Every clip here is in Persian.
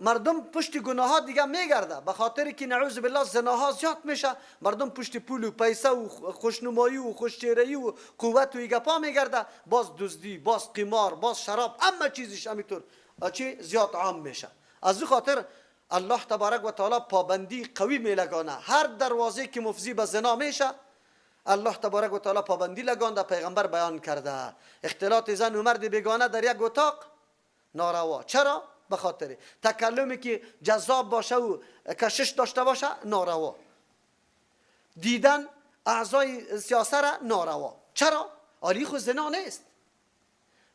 مردم پشت گناه ها دیگه میگرده، به خاطر که نعوذ بالله زناها زیاد میشه، مردم پشت پول و پیسه و خوشنمایی و خوشچهره‌ای و قوت و ایگپا میگرده، باز دزدی، باز قمار، باز شراب، همه چیزش همینطور چی زیاد عام میشه. از این خاطر الله تبارک و تعالی پابندی قوی میلگانه. هر دروازه که مفضی به زنا میشه الله تبارک و تعالی پابندی لگانده. پیغمبر بیان کرده اختلاط زن و مرد بیگانه در یک اتاق ناروا. چرا؟ به خاطر تکلمی که جذاب باشه و کشش داشته باشه ناروا، دیدن اعضای سیاست را ناروا. چرا؟ آلی خود زنا نیست،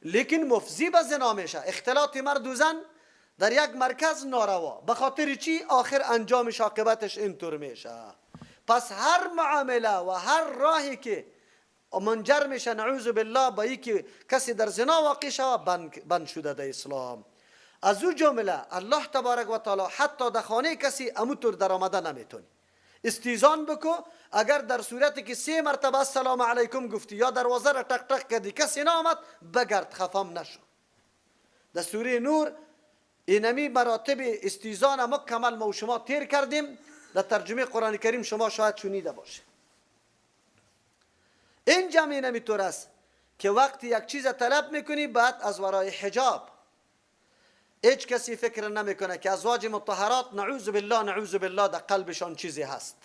لیکن مفضی به زنا میشه. اختلاط مرد و زن در یک مرکز ناروا. به خاطر چی؟ آخر انجامش عاقبتش اینطور میشه. پس هر معامله و هر راهی که منجر میشه نعوذ بالله به که کسی در زنا واقع شود بند شده در اسلام. از او جمله الله تبارک و تعالی حتی در خانه کسی اموتور در آمده نمیتونی. استیزان بکو، اگر در صورتی که 3 مرتبه السلام علیکم گفتی یا دروازه را تق تق کردی کسی نامد، بگرد، خفم نشو. در سوره نور اینمی مراتب استیزان مکمل ما و شما تیر کردیم. در ترجمه قرآن کریم شما شاید شنیده باشه. این جمع اینمیطور است که وقتی یک چیز طلب میکنی بعد از ورای حجاب. هیچ کسی فکر نمیکنه که ازواج مطهرات نعوذ بالله در قلبشان چیزی هست.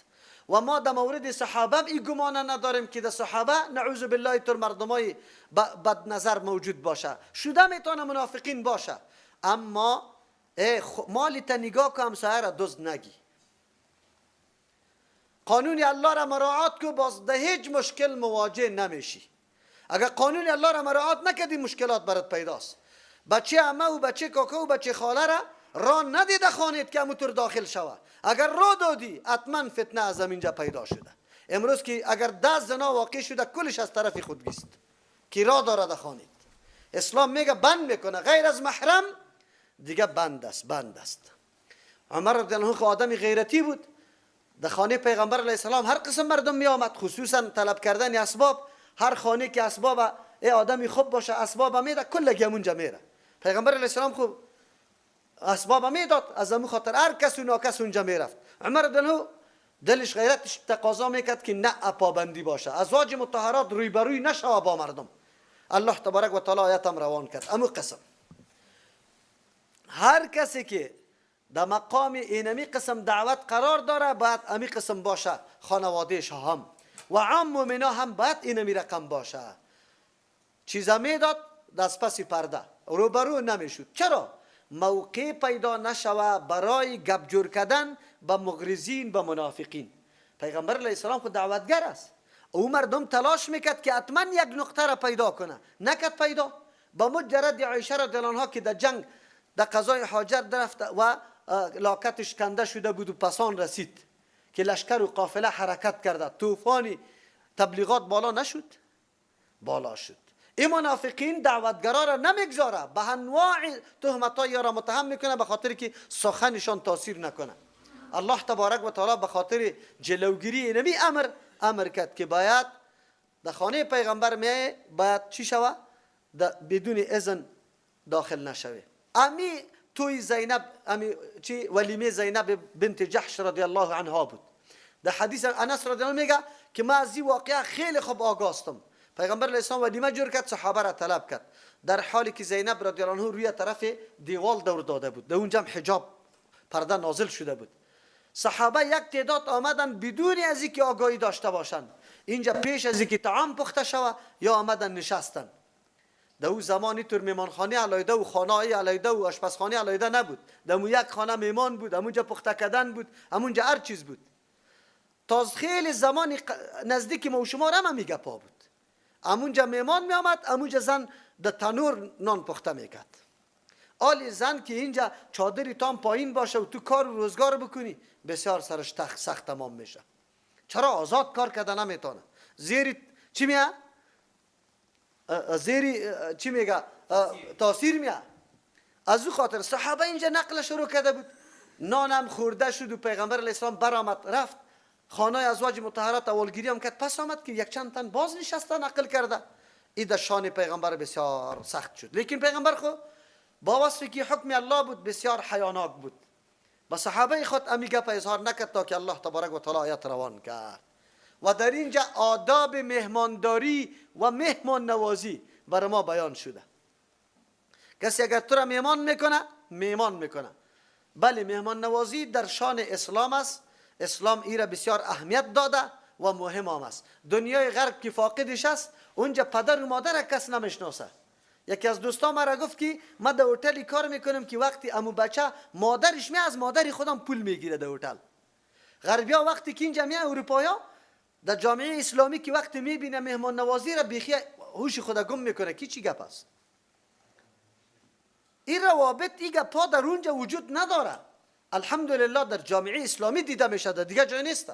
و ما در مورد صحابه این گمان نداریم که در صحابه نعوذ بالله طور مردمای بد نظر موجود باشه. شده میتونه منافقین باشه، اما مالی تا نگاه که همسایه را دزد نگی. قانون الله را مراعات کو، باز ده هیچ مشکل مواجه نمیشی. اگر قانون الله را مراعات نکردی مشکلات برات پیداست. بچه عمه و بچه کاکا و بچه خاله را ندیده خانید که همونطور داخل شود. اگر را دادی حتما فتنه از اینجا پیدا شده. امروز که اگر 10 زنا واقع شده کلش از طرف خودگیست که را دارد خانید. اسلام میگه بند میکنه، غیر از محرم دیگه بند است. عمر رضی الله عنه آدمی غیرتی بود. در خانه پیغمبر علیه السلام هر قسم مردم می آمد، خصوصا طلب کردن اسباب. هر خانه که اسباب آدمی خوب باشه اسباب میده، کل همونجا میره. پیغمبر علیه السلام خوب اسباب میداد، از همون خاطر هر کس و ناکس اونجا میرفت. عمر رضی الله عنه دلش غیرتش تقاضا میکرد که نه پابندی باشه، ازواج مطهرات رویبروی نشوه با مردم. الله تبارک و تعالی آیت هم روان کرد. امو قسم هر کسی که در مقام اینمی قسم دعوت قرار داره باید امی قسم باشه. خانوادهش هم و عام مومنا هم باید اینمی رقم باشه. چیزا میداد دست پسی پرده روبرو نمیشد. چرا؟ موقع پیدا نشوه برای گپ جور کردن با مغرضین، با منافقین. پیغمبر علیه السلام خود دعوتگر است. او مردم تلاش میکرد که حتما یک نقطه را پیدا کنه، نکرد پیدا. با مجرد عایشه رضی الله عنها که در جنگ در قضای حاجت درفت و لاکتش کنده شده بود و پسان رسید که لشکر و قافله حرکت کرده، طوفانی تبلیغات بالا نشد؟ بالا شد. این منافقین دعوتگرا را نمیگذاره، به انواع تهمت‌ها را متهم میکنه به خاطر که سخنشان تاثیر نکنه. الله تبارک و تعالی به خاطر جلوگیری نبی امر کرد که باید در خانه پیغمبر باید چی شوه؟ بدون اذن داخل نشوه. امی توی زینب، چی ولیمه زینب بنت جحش رضی الله عنها بود. در حدیث انس رضی الله میگه که ما از این واقعه خیلی خوب آگاستم. پیغمبر علیه السلام ولیمه جور کرد، صحابه را طلب کرد، در حالی که زینب رضی الله عنها روی طرف دیوال دور داده بود. در اونجا حجاب پرده نازل شده بود. صحابه یک تعداد آمدن بدون از اینکه آگاهی داشته باشند. اینجا پیش از اینکه طعام پخته شوه یا آمدن نشستن. در اون زمانی طور میمانخانه علیحده و خانه علیحده و آشپزخانه علیحده نبود. در یک خانه میمان بود، همونجا پخته کردن بود، همونجا هر چیز بود. تا خیلی زمان نزدیک ما و شما هم میگه پا بود. همونجا میمان میآمد، همونجا زن در تنور نان پخته میکرد. آلی زن که اینجا چادری تام پایین باشه و تو کار و روزگار بکنی بسیار سرش سخت تمام میشه. چرا؟ آزاد کار کرده نمیتونه. زیر چی میاد؟ زیری چی میگه؟ تاثیر میاد. از او خاطر صحابه اینجا نقل شروع کرده بود. نانم خورده شد و پیغمبر علیه السلام برآمد رفت خانه ازواج مطهرات اولگیری هم کرد. پس آمد که یک چند تن باز نشسته نقل کرده. این در شان پیغمبر بسیار سخت شد. لیکن پیغمبر خو با وصفی که حکم الله بود بسیار حیاناک بود. با صحابه خود امی گپ اظهار نکرد تا که الله تبارک و تعالی آیت روان کرد. و در اینجا آداب مهمانداری و مهمان نوازی بر ما بیان شده. کسی اگر تو را میمان میکنه. بله، مهمان نوازی در شان اسلام است. اسلام ای را بسیار اهمیت داده و مهم هم است. دنیای غرب که فاقدش است، اونجا پدر و مادر کس نمیشناسه. یکی از دوستان مرا گفت که ما در هتلی کار میکنم که وقتی امو بچه مادرش از مادر خودم پول میگیره در هتل. غربیا وقتی که اینجا میان، اروپایا در جامعه اسلامی که وقتی میبینه مهمان نوازی را بیخی هوش خود گم میکنه که چی گپ است. این روابط ایگه پا در اونجا وجود نداره. الحمدلله در جامعه اسلامی دیده میشه، در دیگه جای نیست.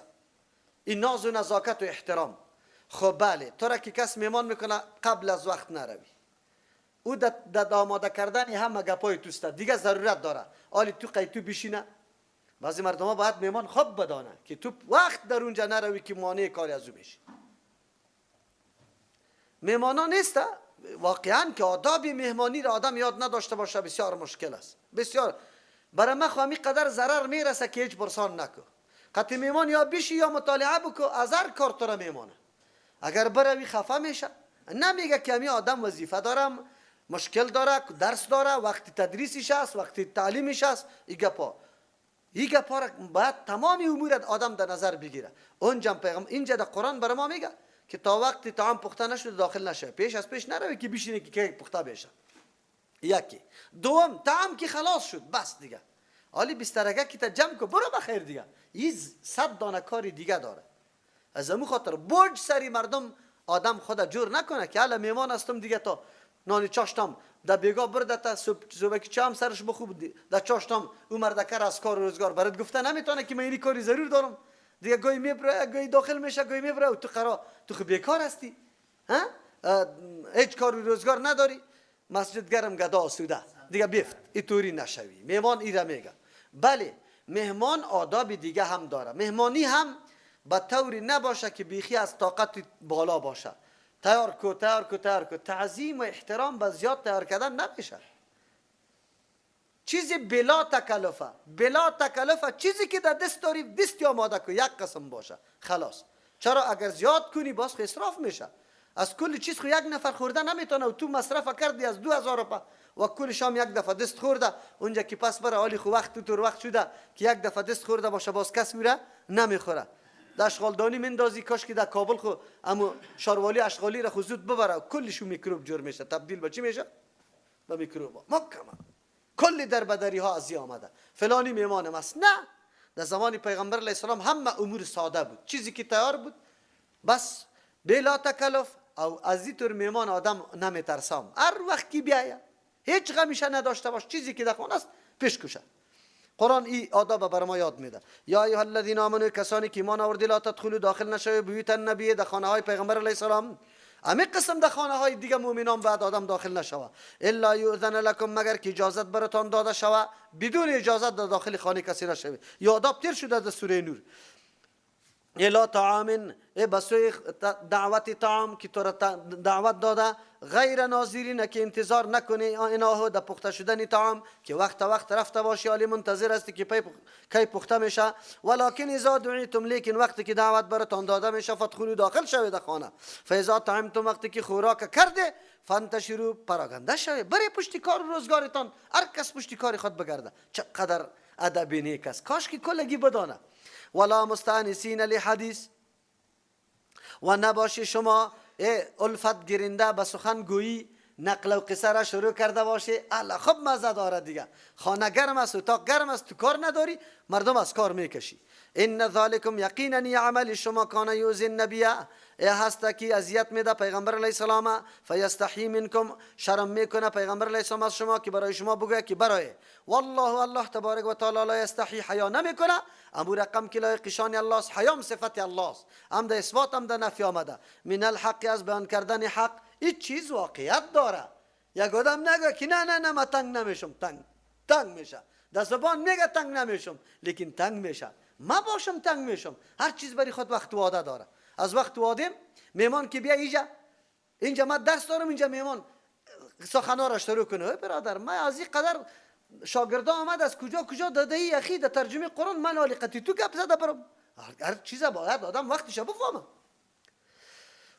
این ناز و نزاکت و احترام. خب بله، تو را که کس میمان میکنه قبل از وقت نروی. او در آماده کردن همه گپای توسته، دیگه ضرورت داره. آلی تو قیتو بشینه. بعضی مردم ها باید میمان خوب بدانه که تو وقت در اونجا نروی که مانع کاری از او میشه. میمانا نیست. واقعا که آداب مهمانی را آدم یاد نداشته باشه بسیار مشکل است. بسیار برای من خواهمی قدر ضرر میرسه که هیچ پرسان نکو. قطع میمان یا بشی یا مطالعه بکو، از هر کار تو را میمانه. اگر بروی خفه میشه. نمیگه که همی آدم وظیفه دارم، مشکل داره، درس داره، وقتی تدریسش است، وقتی تعلیمش است. ایگه پا را باید تمام امور آدم در نظر بگیره. اونجا پیغمبر اینجا در قرآن برای ما میگه که تا وقتی طعام پخته نشده داخل نشه. پیش نروی که بشینه که کیک پخته بشه. یکی. دوم، طعام که خلاص شد بس دیگه. حالی بسترگه که تا جمع کو، برو بخیر دیگه. این 100 دانه کاری دیگه داره. از همون خاطر بوج سری مردم آدم خود جور نکنه که حالا میمان هستم دیگه تا نانی چاشتم در بیگا برده تا صبح که چام سرش بخوب در چاشتم او مردکر از کار و روزگار برات گفته نمیتونه که من این کاری ضرور دارم. دیگه گوی میبره، گوی داخل میشه، گوی میبره و تو خب بیکار هستی. ها؟ هیچ کار و روزگار نداری. مسجد گرم گدا آسوده دیگه بیفت. اینطوری نشوی. مهمان ایره میگه. بله، مهمان آداب دیگه هم داره. مهمانی هم به طوری نباشه که بیخی از طاقت بالا باشه. تیار کو. تعظیم و احترام به زیاد تیار کردن نمیشه. چیزی بلا تکلفه چیزی که در دست داری دستی آماده کو، یک قسم باشه خلاص. چرا اگر زیاد کنی باز اسراف میشه. از کل چیز خو یک نفر خورده نمیتونه و تو مصرف کردی از 2000 روپیه و کل شام یک دفعه دست خورده. اونجا که پس بره حالی خو وقت شده که یک دفعه دست خورده باشه باز کس میره نمیخوره. در اشغالدانی مندازی کاش که در کابل خو اما شاروالی اشغالی را خو زود ببره، کلشو میکروب جور میشه، تبدیل به چی میشه؟ به میکروب. مکمل کلی در بدری ها از آمده. فلانی میمانم است. نه، در زمان پیغمبر علیه السلام همه امور ساده بود. چیزی که تیار بود بس بلا تکلف. او از این طور میمان آدم نمیترسام. هر وقت کی بیاید هیچ غمیشه نداشته باش. چیزی که در خانه است پیش کشه. قرآن این آداب بر ما یاد میده. یا ایها الذین آمنوا، کسانی که ایمان آوردید، لا تدخلوا، داخل نشوید، بیوت النبی، در خانه های پیغمبر علیه السلام. همه قسم در خانه های دیگه مؤمنان بعد آدم داخل نشوه. الا یؤذن لکم، مگر که اجازت براتان داده شوه. بدون اجازت در داخل خانه کسی نشوه. یا آداب تیر شده در سوره نور. الا طعام، بسوی دعوت طعام که تو را دعوت داده، غیر ناظرین، که انتظار نکنی اینها در پخته شدن طعام که وقت رفته باشی، حالی منتظر هستی که کی پخته میشه. ولکن اذا دعیتم، لیکن وقتی که دعوت براتان داده میشه، فادخلوا، داخل شوید در خانه. فاذا طعمتم، وقتی که خوراک کرده، فانتشروا، پراگنده شوید، برای پشت کار و روزگارتان. هر کس پشت کار خود بگرده. چقدر ادب نیک است. کاش که کلگی بدانه. ولا مستانسین لحدیث، و نباشی شما الفت گرنده به سخن گویی، نقل و قصه را شروع کرده باشی. الا خب مزه داره دیگه. خانه گرم است، اتاق گرم است، تو کار نداری، مردم از کار میکشی. ان ذالکم، یقینا عمل شما، کان یؤذی النبی، هست که اذیت میده پیغمبر علیه السلام. فیستحیی منکم، شرم میکنه پیغمبر علیه السلام از شما که برای شما بگه که برای. والله، الله تبارک و تعالی، لا یستحیی، حیا نمیکنه. امو رقم که لایق شان الله است. حیام صفت الله است، هم در اثبات هم در نفی آمده. من الحق، از بیان کردن حق. این چیز واقعیت داره. یک آدم نگه که نه من تنگ نمیشم. تنگ میشه. در زبان میگه تنگ نمیشم، لیکن تنگ میشه. ما باشم تنگ میشم. هر چیز برای خود وقت و وعده داره. از وقت و وعده میمان که بیا اینجا ما درس دارم، اینجا میمان سخنا را شروع کنه. برادر من از این قدر شاگردا آمد از کجا کجا داده ای اخی در ترجمه قرآن، من عالیقتی تو گپ زده برم. هر چیز باید آدم وقتش بفهمه.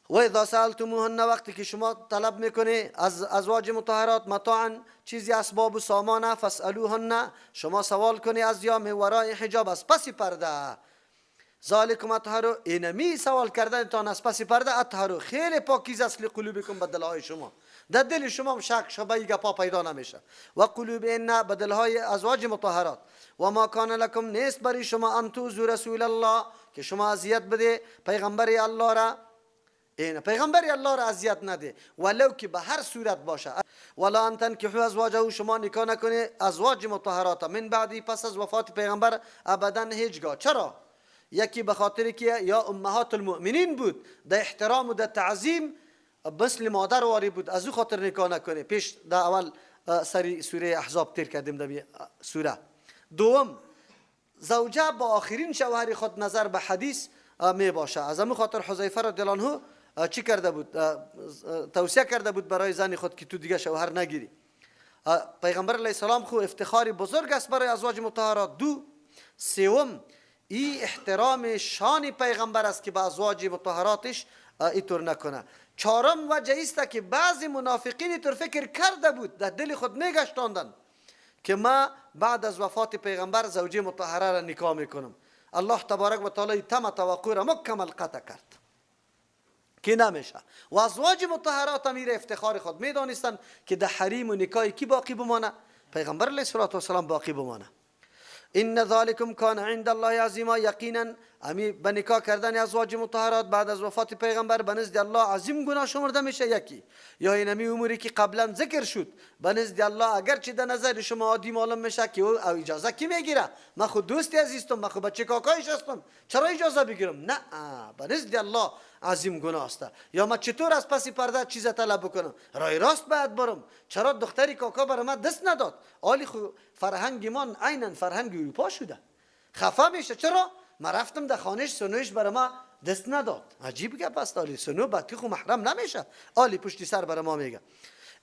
و اذا سالتموهن، وقتی که شما طلب میکنی از ازواج مطهرات متاعا چیزی اسباب و سامان، فاسالوهن، شما سوال کنی از یا من وراء حجاب، از پس پرده. ذالکم اطهر، اینمی سوال کردن تان از پس پرده اطهر، خیلی پاکیزه است لقلوبکم، به دلهای شما، در دل شما شک شبهه گپا پیدا نمیشه. و قلوب این، به دلهای ازواج مطهرات. و ما کان لکم، نیست برای شما ان توذوا رسول الله، که شما اذیت بده پیغمبر الله را. این پیغمبر الله را اذیت نده، ولو که به هر صورت باشه. ولا ان تنکحوا ازواجه، شما نکاح نکنه ازواج مطهرات من بعدی، پس از وفات پیغمبر ابدا هیچگاه. چرا؟ یکی به خاطر که یا امهات المؤمنین بود، در احترام و در تعظیم مثل مادر واری بود، از او خاطر نکاح نکنه. پیش در اول سری سوره احزاب تیر کردیم در سوره. دوم، زوجه با آخرین شوهر خود نظر به حدیث می باشه. از همون خاطر حذیفه رضی الله عنه چی کرده بود؟ توصیه کرده بود برای زن خود که تو دیگه شوهر نگیری. پیغمبر علیه السلام خو افتخاری بزرگ است برای ازواج مطهرات. دو، سوم، این احترام شان پیغمبر است که به ازواج مطهراتش اینطور نکنه. چهارم وجه است که بعضی منافقین اینطور فکر کرده بود، در دل خود میگشتاندن که ما بعد از وفات پیغمبر زوجه مطهره را نکاح میکنم. الله تبارک و تعالی تم توقع را مکمل قطع کرد که نمیشه. و ازواج مطهرات امیر افتخار خود میدانستند که در حریم و نکاح کی باقی بمانه؟ پیغمبر علیه السلام باقی بمانه. ان ذالکم کان عند الله عظیما، یقینا امی به نکاح کردن ازواج مطهرات بعد از وفات پیغمبر به نزد الله عظیم گناه شمرده میشه. یکی یا اینمی اموری که قبلا ذکر شد به نزد الله اگرچه در نظر شما عادی معلوم میشه که او اجازه کی میگیره؟ من خود دوستی عزیزم، من خود بچه کاکایش هستم، چرا اجازه بگیرم؟ نه، به نزد الله عظیم گناه است. یا من چطور از پس پرده چیز طلب بکنم؟ راه راست باید برم. چرا دختری کاکا برای من دست نداد؟ آلی خو فرهنگ من عیناً فرهنگ اروپا شده. خفه میشه چرا؟ من رفتم در خانهش سنویش برای ما دست نداد. عجیب گپ است. آلی سنو بچه خو محرم نمیشه. آلی پشتی سر برای ما میگه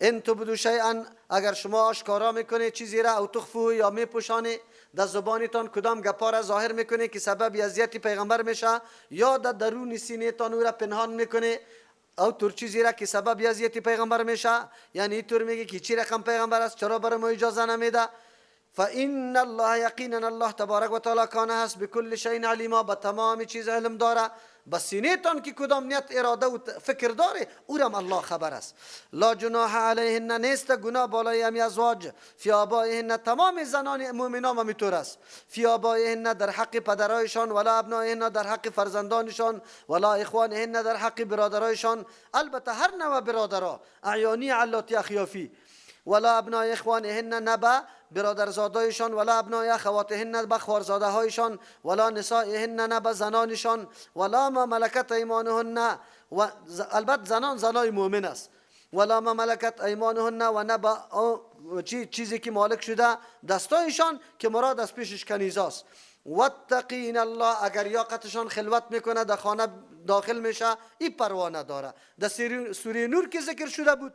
ان تبدو شیئا، اگر شما آشکارا میکنه چیزی را، او تخفوه یا میپوشانی، در زبانتان کدام گپا را ظاهر میکنه که سبب اذیت پیغمبر میشه، یا در درون سینه تان او را پنهان میکنه او طور چیزی را که سبب اذیت پیغمبر میشه، یعنی اینطور میگه که چی رقم پیغمبر است، چرا برای ما اجازه نمیده؟ فإن الله، یقینا الله تبارک و تعالی کان هست بكل شیء علیما، به تمام چیز علم داره. بس سینه تان که کدام نیت اراده و فکر داره او را الله خبر است. لا جناح علیهن، نیست گناه بالای امی ازواج، فی آبائهن، تمام زنان مؤمنان همینطور است، فی آبائهن در حق پدرایشان، ولا ابنائهن در حق فرزندانشان، ولا اخوانهن در حق برادرایشان، البته هر نوع برادرها، اعیانی علاتی اخیافی، ولا ابناء اخوانهن، نبا برادرزادایشان، ولا ابناء اخواتهن، بخوارزاده هایشان، ولا نسائهن، نبا زنانشان، ولا ما ملکت ایمانهن، و البته زنای مؤمن است، ولا ما ملکت ایمانهن، و نبا چیزی که مالک شده دستایشان که مراد از پیشش کنیزه است. واتقین الله، اگر یاقتشان خلوت میکنه در خانه داخل میشه این پروانه داره. در سوره نور که ذکر شده بود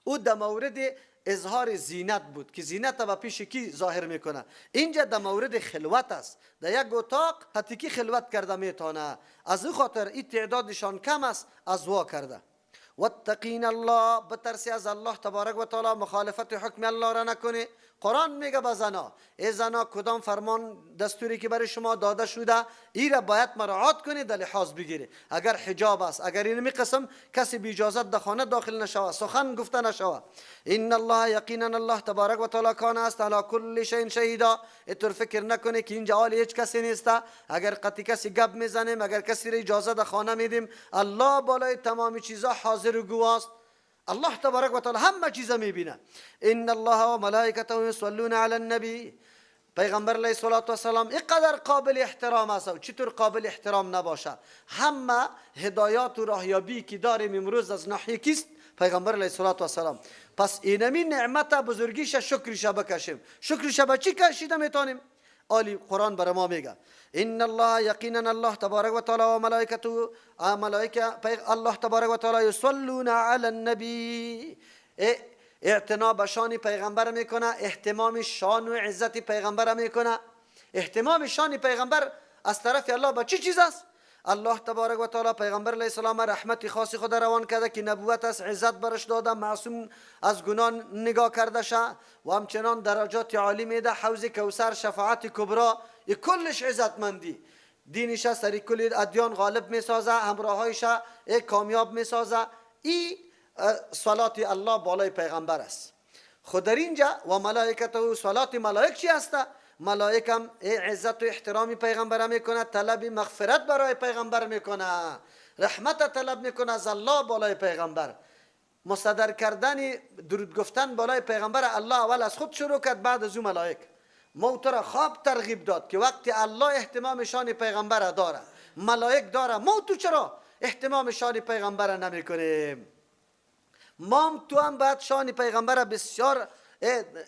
او در مورد اظهار زینت بود که زینت به پیش کی ظاهر میکنه. اینجا در مورد خلوت است، در یک اتاق حتی کی خلوت کرده میتونه، از او خاطر این تعدادشان کم است از وا کرده. واتقین الله، بترسی از الله تبارک و تعالی، مخالفت حکم الله را نکنه. قرآن میگه به زنا، ای زنا کدام فرمان دستوری که برای شما داده شده ای را باید مراعات کنید، در لحاظ بگیرید. اگر حجاب است، اگر اینمی قسم کسی بی اجازت در خانه داخل نشوه، سخن گفته نشوه. ان الله، یقینا الله تبارک و تعالی کان است علی کل شیء شهیدا، اینطور فکر نکنه که اینجا حال هیچ کسی نیست. اگر قطعی کسی گپ میزنیم، اگر کسی را اجازه در خانه میدیم، الله بالای تمام چیزا حاضر و گواه است. الله تبارک و تعالی همه چیزا میبینه. ان الله و ملائکته یصلون علی النبی، پیغمبر علیه السلام اینقدر قابل احترام است و چطور قابل احترام نباشه. همه هدایات و راهیابی که داریم امروز از ناحیه کیست؟ پیغمبر علیه السلام. پس اینمی نعمت بزرگیش شکرش بکشیم. شکرش به چی کشیده میتونیم؟ آلی قرآن برای ما میگه ان الله، یقینا الله تبارک و تعالی و ملائکته، الله تبارک و تعالی یصلون علی النبی، اعتنا به شان پیغمبر میکنه، احتمام شان و عزت پیغمبر میکنه. احتمام شان پیغمبر از طرف الله به چی چیز است؟ الله تبارک و تعالی پیغمبر علیه السلام رحمت خاصی خود روان کرده که نبوت است، عزت برش داده، معصوم از گناه نگاه کرده شه و همچنان درجات عالی میده، حوض کوثر، شفاعت کبرا، این کلش عزتمندی. دینش سری کل ادیان غالب میسازه، همراهایش کامیاب میسازه. این صلات الله بالای پیغمبر است. خود در اینجا و ملائکته، صلات ملائک چی است؟ ملائک هم عزت و احترام پیغمبر میکنه، طلب مغفرت برای پیغمبر میکنه، رحمت طلب میکنه از الله بالای پیغمبر. مصدر کردن درود گفتن بالای پیغمبر الله اول از خود شروع کرد، بعد از او ملائک. موت را خواب ترغیب داد که وقتی الله احتمام شان پیغمبر داره، ملائک داره، موت چرا احتمام شان پیغمبر نمیکنیم؟ ما تو هم باید شان پیغمبر بسیار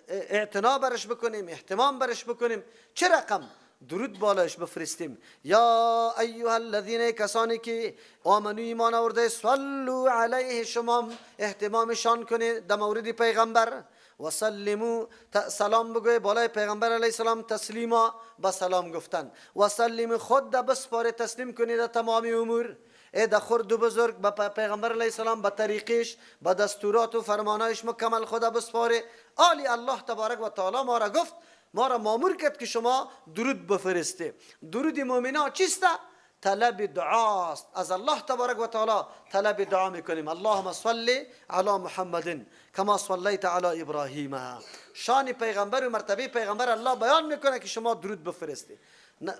اعتنا برش بکنیم، احتمام برش بکنیم. چه رقم؟ درود بالایش بفرستیم. یا ایها الذین، کسانی که آمنو ایمان آورده، صلوا علیه، شما احتمام شان کنید در مورد پیغمبر. و سلمو، سلام بگوی بالای پیغمبر علیه السلام، تسلیما، با سلام گفتن. و سلم خود بسپار، تسلیم کنید تمامی امور در خرد و بزرگ به پیغمبر علیه السلام، به طریقش، به دستورات و فرمانایش مکمل خود بسپاره. آلی الله تبارک و تعالی ما را گفت، ما را مامور کرد که شما درود بفرسته. درود مؤمنا چیست؟ طلب دعاست از الله تبارک و تعالی. طلب دعا میکنیم، اللهم صل علی محمد کما صلیت علی ابراهیم. شان پیغمبر و مرتبه پیغمبر الله بیان میکنه که شما درود بفرسته.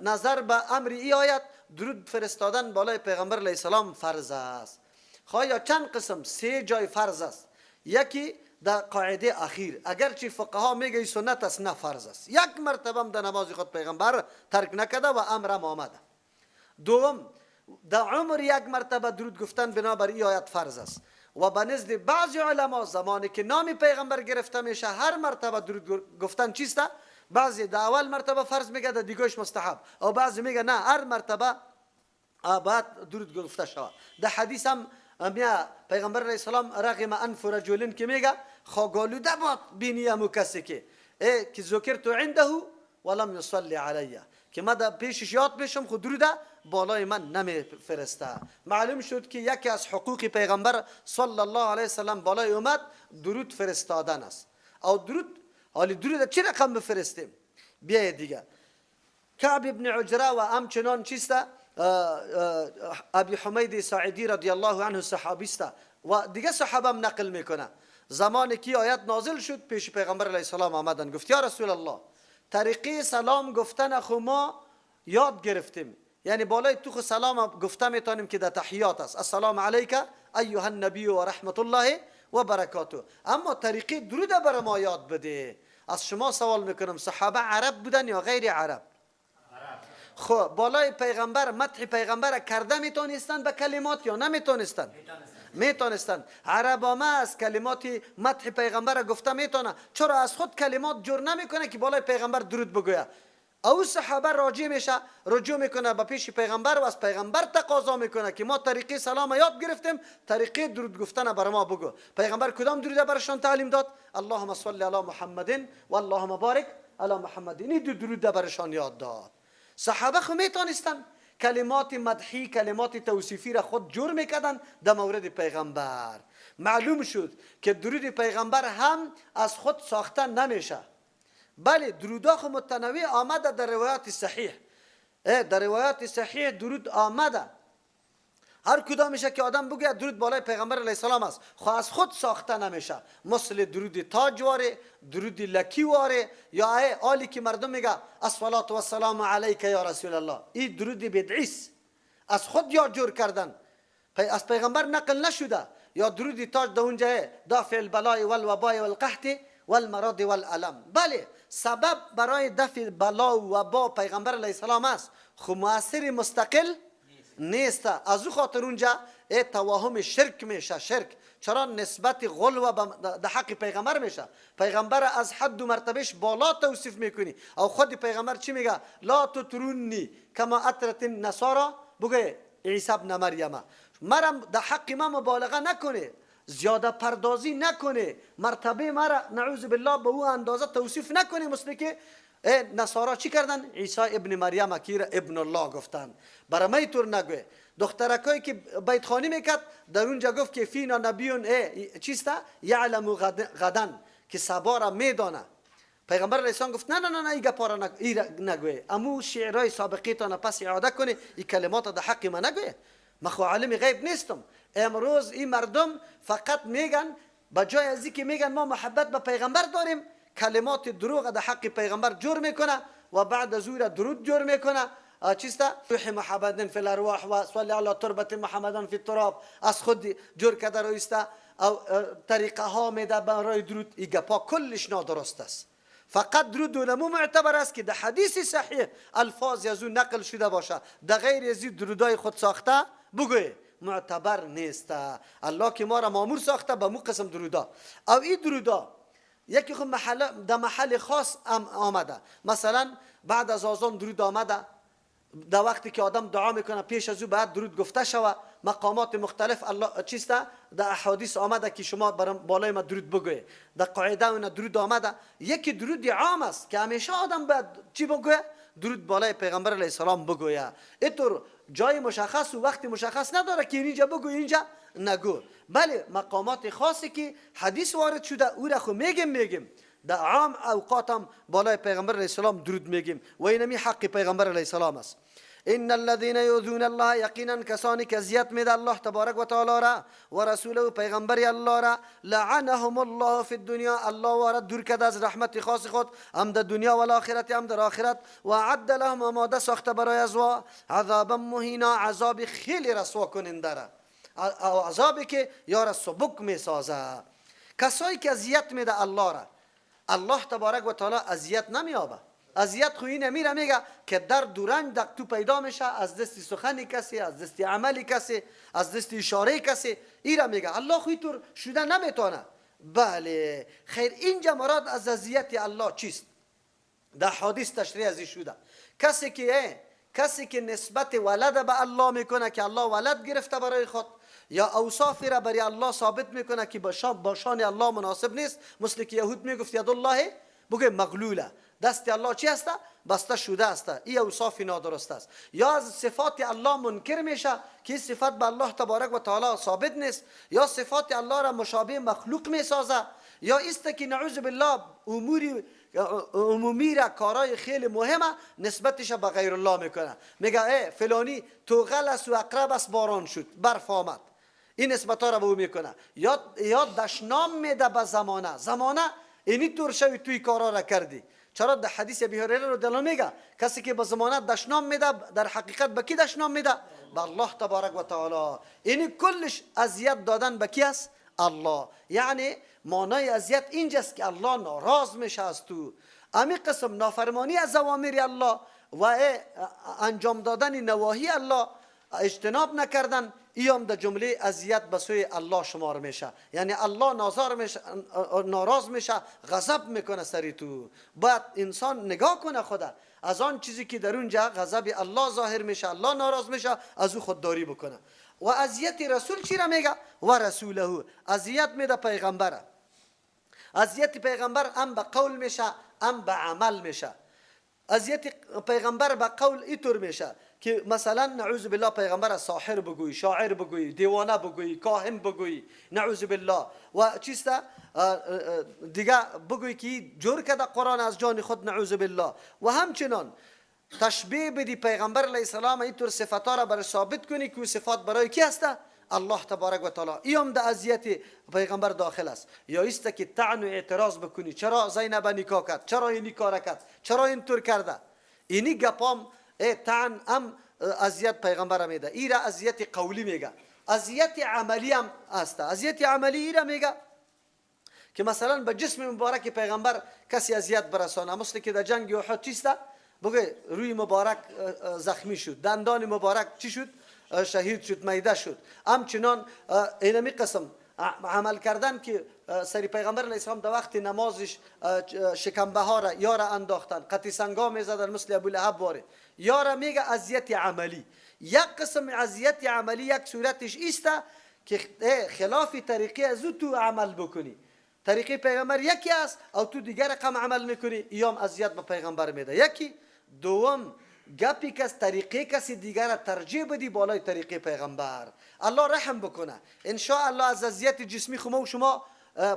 نظر به امر ای آیت، درود فرستادن بالای پیغمبر علیه السلام فرض است. خواهی چند قسم، 3 جای فرض است. یکی در قاعده اخیر، اگرچه فقها میگه سنت است، نه فرض است. یک مرتبه در نماز خود پیغمبر ترک نکده و امرم آمده. دوم، در عمر یک مرتبه درود گفتن بنابر این آیت فرض است. و به نزد بعضی علما زمانی که نام پیغمبر گرفته میشه، هر مرتبه درود گفتن چیست؟ بعضی در اول مرتبه فرض میگه، در دیگهش مستحب، و بعضی میگه نه، هر مرتبه باید درود گفته شود. در حدیث هم پیغمبر علیه السلام رغم انف رجل که میگه خاگالوده باد بینی امو کسی که ذکرت عنده ولم یصلی علیه، که من در پیشش یاد بشم خود درود بالای من نمیفرسته. معلوم شد که یکی از حقوق پیغمبر صلی الله علیه وسلم بالای اومد درود فرستادن است. او درود، حالی درود چه رقم بفرستیم؟ بیایه دیگه. کعب ابن عجره و همچنان چیست؟ ابی حمید ساعدی رضی الله عنه صحابی است و دیگه صحابه هم نقل میکنه. زمانی که آیت نازل شد پیش پیغمبر علیه السلام آمدن، گفت یا رسول الله، طریقه سلام گفتن خو ما یاد گرفتیم، یعنی بالای تو خو سلام گفته میتونیم که در تحیات است، السلام علیک ایها النبی و رحمت الله و برکاته، اما طریقه درود بر ما یاد بده. از شما سوال میکنم، صحابه عرب بودن یا غیر عرب؟ خب بالای پیغمبر مدح پیغمبر کرده میتونستند به کلمات یا نمیتونستند؟ میتونستند. عرب هم از کلمات مدح پیغمبر گفته میتونه، چرا از خود کلمات جور نمیکنه که بالای پیغمبر درود بگویه؟ او صحابه راجع میشه، رجوع میکنه به پیش پیغمبر و از پیغمبر تقاضا میکنه که ما طریقه سلام یاد گرفتیم، طریقه درود گفتن بر ما بگو. پیغمبر کدام درود برشان تعلیم داد؟ اللهم صل علی محمد و اللهم بارک علی محمد. این درود برشان یاد داد. صحابه خو میتونستن کلمات مدحی، کلمات توصیفی را خود جور میکردن در مورد پیغمبر. معلوم شد که درود پیغمبر هم از خود ساخته نمیشه، بله درودها خو متنوع آمده در روایات صحیح. در روایات صحیح درود آمده، هر کدام میشه که آدم بگه درود بالای پیغمبر علیه السلام است، خو از خود ساخته نمیشه. مثل درود تاج واره، درود لکی واره، یا آلی که مردم میگه الصلاة والسلام علیک یا رسول الله، این درود بدعی است، از خود یا جور کردن، از پیغمبر نقل نشده. یا درود تاج در اونجا دافع البلاء والوباء والقحط والمرض والالم، بله سبب برای دفع بلا و وبا پیغمبر علیه السلام است، خو مؤثر مستقل نیست. از او خاطر اونجا توهم شرک میشه. شرک چرا نسبت غلو در حق پیغمبر میشه؟ پیغمبر از حد و مرتبهش بالا توصیف میکنی، او خود پیغمبر چی میگه؟ لا تطرونی کما اطرت النصارى، بگه عیسی ابن مریم، مرم در حق ما مبالغه نکنه. زیاده پردازی نکنه، مرتبه مرا نعوذ بالله به او اندازه توصیف نکنه. مثل که نصارا چی کردن؟ عیسی ابن مریم که ابن الله گفتن. برای ما اینطور نگوی. دخترکایی که بیت خانی میکرد در اونجا گفت که فینا نبیون چیسته یعلم غدن، که سبا را میدانه. پیغمبر علیه السلام گفت نه نه نه نه، این گپا را نگوی. امو شعرهای سابقی تان پس اعاده کنی، این کلمات در حق ما نگوی. من خو عالم غیب نیستم. امروز این مردم فقط میگن بجای از اینکه میگن ما محبت به پیغمبر داریم، کلمات دروغ در حق پیغمبر جور میکنه و بعد از او درود جور میکنه. چیستا روح محمد فی الارواح و صلی علی تربه محمد فی التراب، از خود جور کرده رویسته او طریقه ها میده برای درود. این گپا کلش نادرست است. فقط درود نمو معتبر است که در حدیث صحیح الفاظ از اون نقل شده باشه، در غیر از درودای خود ساخته بگوی معتبر نیست. الله که ما را مامور ساخته به مو قسم درودا. او این درودا یکی خود در محل خاص آمده. مثلا بعد از آذان درود آمده، در وقتی که آدم دعا میکنه پیش از او بعد درود گفته شوه. مقامات مختلف الله چیسته در احادیث آمده که شما بالای ما درود بگوی. در قاعده اون درود آمده. یکی درود عام است که همیشه آدم باید چی بگویه؟ درود بالای پیغمبر علیه السلام بگویه. اینطور جای مشخص و وقت مشخص نداره که اینجا بگو اینجا نگو. بله مقامات خاصی که حدیث وارد شده او را خو میگیم در عام اوقات هم بالای پیغمبر علیه السلام درود میگیم و اینمی حق پیغمبر علیه السلام است. ان الذين يؤذون الله، یقینا کسانی که اذیت میده الله تبارک و تعالی را و رسوله و پیغمبر الله را، لعنهم الله فی الدنیا، الله وارد دور کرده از رحمت خاص خود، هم در دنیا و آخرت هم در آخرت، و عد لهم آماده ساخته برای ازوا عذابا مهینا، عذاب خیلی رسوا کننده را، او عذابی که یار سبک میسازه. کسایی که اذیت میده الله را، الله تبارک و تعالی اذیت نمیابه. اذیت خو این میره میگه که در دورنج در تو پیدا میشه، از دست سخنی کسی، از دست عملی کسی، از دست اشاره کسی. ایرا میگه الله خو اینطور شده نمیتونه. بله خیر، اینجا مراد از اذیت الله چیست؟ در حدیث تشریح ازی شده. کسی که نسبت ولد به الله میکنه که الله ولد گرفته برای خود، یا اوصافی را برای الله ثابت میکنه که با شان الله مناسب نیست، مثل که یهود میگفت ید الله بگه مغلوله، دست الله چی هسته؟ بسته شده است. این اوصاف نادرست است. یا از صفات الله منکر میشه که صفات به الله تبارک و تعالی ثابت نیست، یا صفات الله را مشابه مخلوق میسازه، یا است که نعوذ بالله عمومی را کارای خیلی مهمه نسبتش به غیر الله میکنه. میگه فلانی توغل است و اقرب است باران شد برف آمد، این نسبت ها را به او میکنه. یا دشنام میده به زمانه اینی طور شوی توی کارا را کردی. چرا در حدیث ابی هریره رو دلان میگه کسی که به زمانه دشنام میده در حقیقت به کی دشنام میده؟ به الله تبارک و تعالی. اینی کلش اذیت دادن به کی است؟ الله. یعنی معنای اذیت اینجاست که الله ناراض میشه از تو. امی قسم نافرمانی از اوامر الله و انجام دادن نواهی الله، اجتناب نکردن، ایام در جمله اذیت به سوی الله شمار میشه. یعنی الله ناراض میشه، غضب میکنه سری تو. باید انسان نگاه کنه خدا از آن چیزی که در اونجا غضب الله ظاهر میشه، الله ناراض میشه، از او خودداری بکنه. و اذیت رسول چی را میگه؟ و رسوله، اذیت میده پیغمبر. اذیت پیغمبر هم به قول میشه هم به عمل میشه. اذیت پیغمبر به قول اینطور میشه که مثلا نعوذ بالله پیغمبر ساحر بگویی، شاعر بگویی، دیوانه بگویی، کاهن بگویی، نعوذ بالله، و چیسته دیگه بگویی که جور کرده قرآن از جان خود، نعوذ بالله. و همچنان تشبیه بدی پیغمبر علیه السلام اینطور صفات را برای ثابت کنی که صفات برای کی هسته؟ الله تبارک و تعالی. این در اذیت پیغمبر داخل است. یا است که طعن و اعتراض بکنی، چرا زینب نکاح کرد، چرا این کار کرد، چرا اینطور کرده. اینی گپام طعن هم اذیت پیغمبر میده. این را اذیت قولی میگه. اذیت عملی هم است. اذیت عملی این را میگه که مثلا به جسم مبارک پیغمبر کسی اذیت برسانه، مثل که در جنگ احد چیسته بگه روی مبارک زخمی شد، دندان مبارک چی شد؟ شهید شد، میده شد. همچنان اینمی قسم عمل کردن که سری پیغمبر علیه السلام در وقت نمازش شکمبه ها را یا را انداختن، قطی سنگا میزدن مثل ابو لهب باره. یا را میگه اذیت عملی. یک قسم اذیت عملی یک صورتش ایسته که خلاف طریقه از او تو عمل بکنی. طریقه پیغمبر یکی است او تو دیگر رقم عمل میکنی، ایام اذیت به پیغمبر میده. یکی دوم گپی کس طریقه کسی دیگر را ترجیح بدی بالای طریقه پیغمبر. الله رحم بکنه ان شاء الله. از اذیت جسمی خو و شما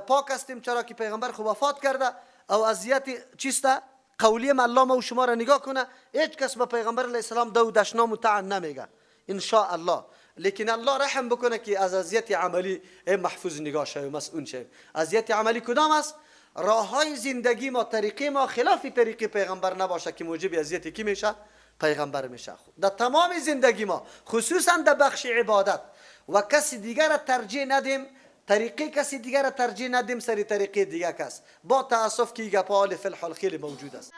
پاک هستیم، چرا که پیغمبر خو وفات کرده. او اذیت چیسته قولی الله ما و شما را نگاه کنه، هیچ کس به پیغمبر علیه السلام دو دشنا متعن نمیگه ان شاء الله. لیکن الله رحم بکنه که از اذیت عملی محفوظ نگاه شوی، مسئول شوی. اذیت عملی کدام است؟ راه های زندگی ما، طریقه ما خلاف طریقه پیغمبر نباشه که موجب اذیت کی میشه؟ پیغمبر میشه. در تمام زندگی ما خصوصا در بخش عبادت و کسی دیگر را ترجیح ندیم، طریقه کسی دیگر را ترجیح ندیم سری طریقه دیگر کس. با تاسف که گپ حال فی الحال خیلی موجود است.